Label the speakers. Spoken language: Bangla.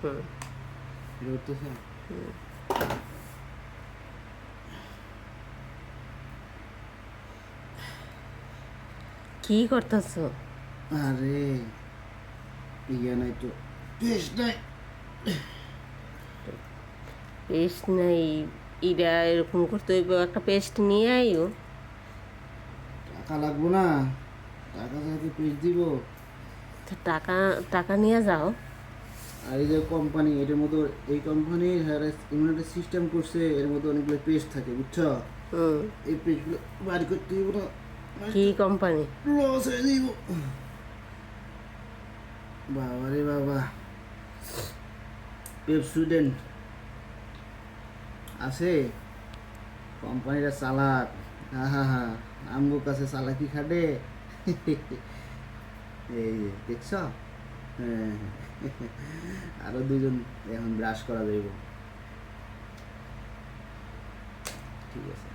Speaker 1: হুম।
Speaker 2: উঠতেছে।
Speaker 1: কি করতেছো?
Speaker 2: আরে ইয়ে নাই তো, পেস্ট নাই।
Speaker 1: পেস্ট নাই? ইরা এরকম করতে হইব, একটা পেস্ট নিয়ে আইও।
Speaker 2: টাকা লাগবো না? টাকা যাতে পেস্ট দিব।
Speaker 1: তো টাকা টাকা নিয়ে যাও।
Speaker 2: আর এই যে কোম্পানি, এটার মতো, এই কোম্পানির এমন একটা সিস্টেম করছে, এর মধ্যে অনেকগুলো পেস্ট থাকে, বুঝছো?
Speaker 1: হুম।
Speaker 2: এই পেস্টগুলো বাড়ি করতে দিব না,
Speaker 1: কি কোম্পানি?
Speaker 2: লস হয়ে দিব। বাবা রে বাবা, পেপসুডেন্ট আছে, কোম্পানিটা চালাক। হা হা হা, আমগো কাছে চালাকি খাটে। এই যে দেখছ? হ্যাঁ। আরো দুজন এখন ব্রাশ করা যাইব। ঠিক আছে।